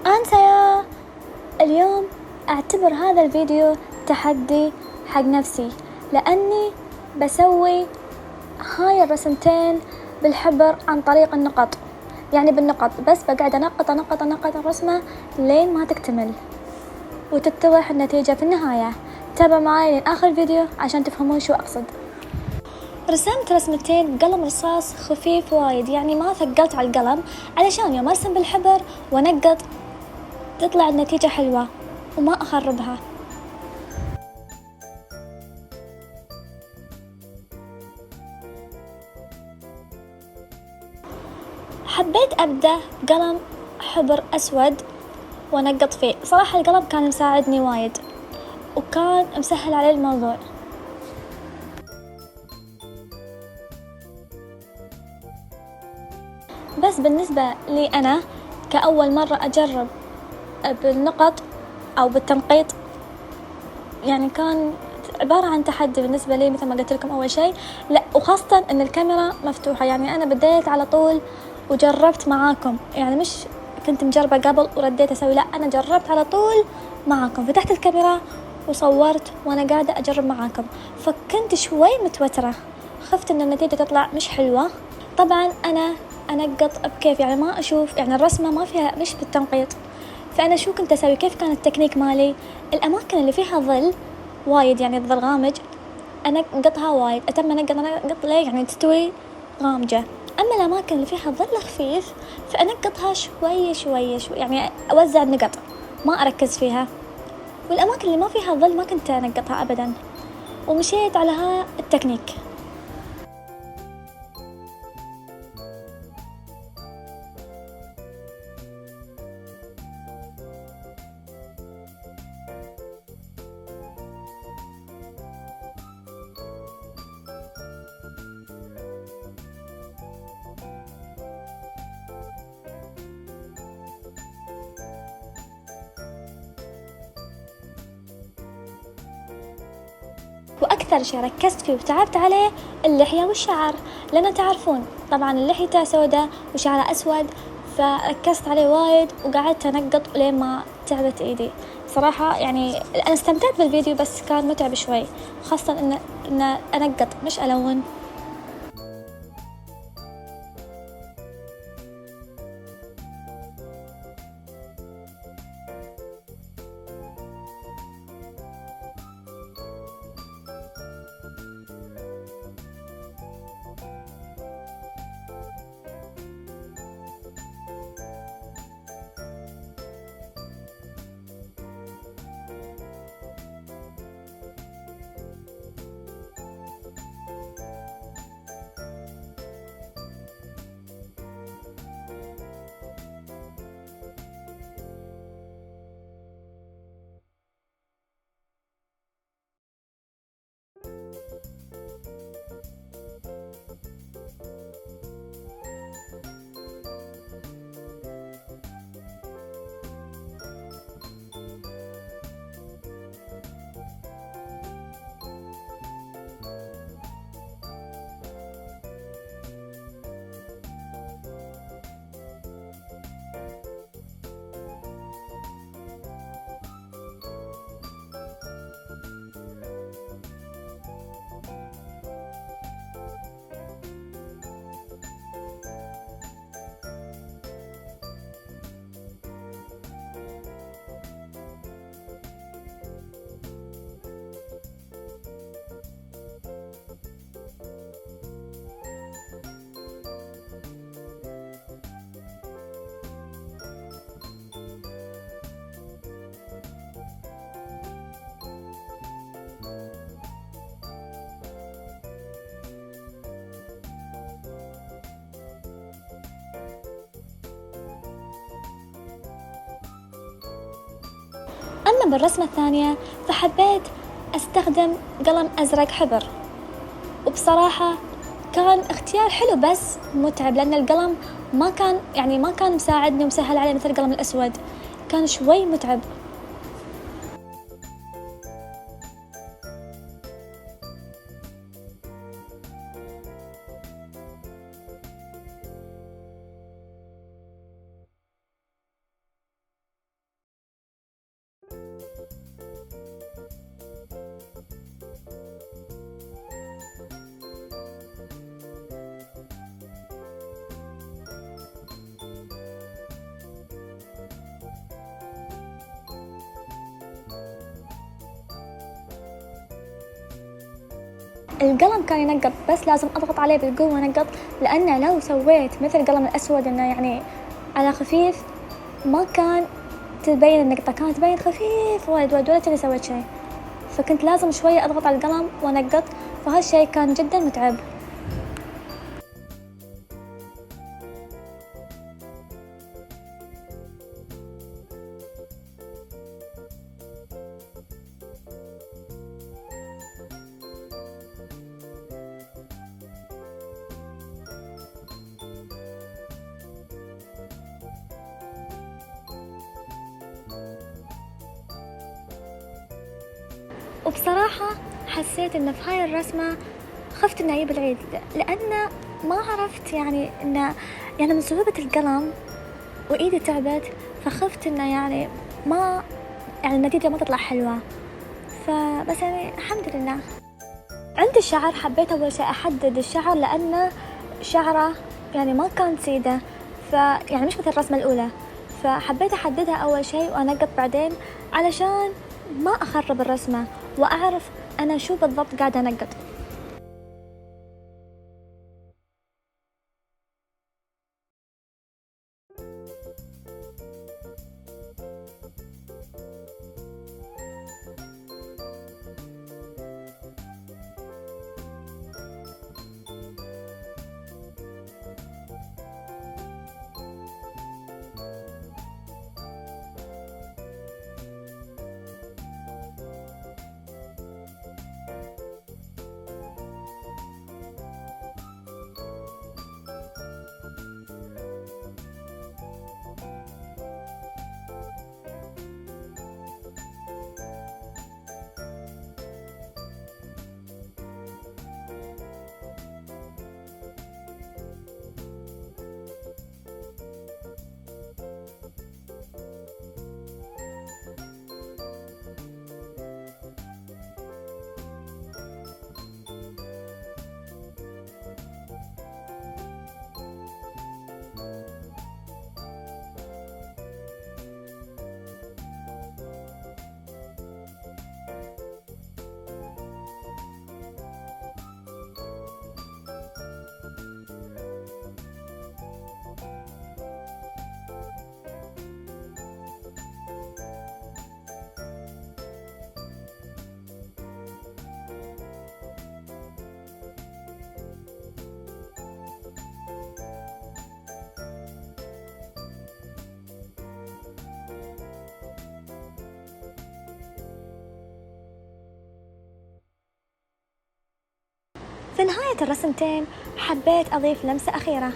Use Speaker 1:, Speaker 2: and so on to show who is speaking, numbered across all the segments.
Speaker 1: أنسيا. اليوم أعتبر هذا الفيديو تحدي حق نفسي، لأني بسوي هاي الرسمتين بالحبر عن طريق النقط، يعني بالنقط بس بقعد أنقط الرسمة لين ما تكتمل وتتضح النتيجة في النهاية. تابع معي لين آخر الفيديو عشان تفهمون شو أقصد. رسمت رسمتين بقلم رصاص خفيف وايد، يعني ما ثقلت على القلم علشان يوم أرسم بالحبر ونقط تطلع النتيجة حلوة وما أخربها. حبيت أبدأ بقلم حبر أسود ونقط فيه، صراحة القلم كان مساعدني وايد وكان مسهل علي الموضوع. بس بالنسبة لي أنا كأول مرة أجرب بالنقط أو بالتنقيط، يعني كان عبارة عن تحدي بالنسبة لي مثل ما قلت لكم أول شيء. لا، وخاصة أن الكاميرا مفتوحة، يعني أنا بديت على طول وجربت معاكم، يعني مش كنت مجربة قبل ورديت أسوي، لا أنا جربت على طول معاكم، فتحت الكاميرا وصورت وأنا قاعدة أجرب معاكم، فكنت شوي متوترة، خفت أن النتيجة تطلع مش حلوة. طبعا أنا أنقط بكيف، يعني ما أشوف، يعني الرسمة ما فيها مش بالتنقيط، فأنا شو كنت أسوي، كيف كان التكنيك مالي؟ الأماكن اللي فيها ظل وايد، يعني الظل غامج، أنقطها وايد، أتم أنقط ليه يعني تستوي غامجة. أما الأماكن اللي فيها ظل خفيف فأنقطها شوي، يعني أوزع النقط ما أركز فيها، والأماكن اللي ما فيها ظل ما كنت أنقطها أبدا، ومشيت على ها التكنيك. وأكثر شيء ركزت فيه وتعبت عليه اللحية والشعر، لأن تعرفون طبعا اللحية سوداء وشعرها أسود، فركزت عليه وايد وقعدت أنقط لين ما تعبت إيدي صراحة. يعني أنا استمتعت بالفيديو بس كان متعب شوي، خاصة إن أنقط مش ألون. أما بالرسمة الثانية فحبيت أستخدم قلم أزرق حبر، وبصراحة كان اختيار حلو بس متعب، لأن القلم ما كان مساعدني ومسهل علي مثل القلم الأسود، كان شوي متعب. القلم كان ينقط بس لازم أضغط عليه بالقوة نقط، لأنه لو سويت مثل القلم الأسود إنه يعني على خفيف ما كان تبين النقطة، كانت تبين خفيف وايد ولا تاني سويت شيء، فكنت لازم شوية أضغط على القلم وأنقط، فهالشيء كان جدا متعب. وبصراحة حسيت إن في هاي الرسمة خفت إني أجيب العيد، لأن ما عرفت يعني إنه يعني من صعوبة القلم وإيدي تعبت، فخفت إنه يعني ما يعني النتيجة ما تطلع حلوة، فبس يعني الحمد لله. عندي الشعر حبيت أول شيء أحدد الشعر، لأنه شعره يعني ما كان سيدة، فيعني مش مثل الرسمة الأولى، فحبيت أحددها أول شيء وأنقط بعدين علشان ما أخرب الرسمة وأعرف أنا شو بالضبط قاعدة أنقط. في نهاية الرسمتين حبيت أضيف لمسة أخيرة.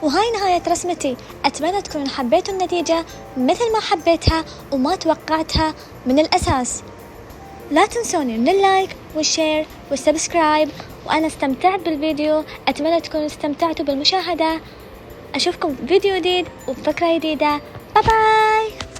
Speaker 1: وهاي نهاية رسمتي، أتمنى تكونوا حبيتوا النتيجة مثل ما حبيتها وما توقعتها من الأساس. لا تنسوني من اللايك والشير والسبسكرايب، وأنا استمتعت بالفيديو، أتمنى تكونوا استمتعتوا بالمشاهدة. أشوفكم في فيديو جديد وبفكرة جديدة. باي باي.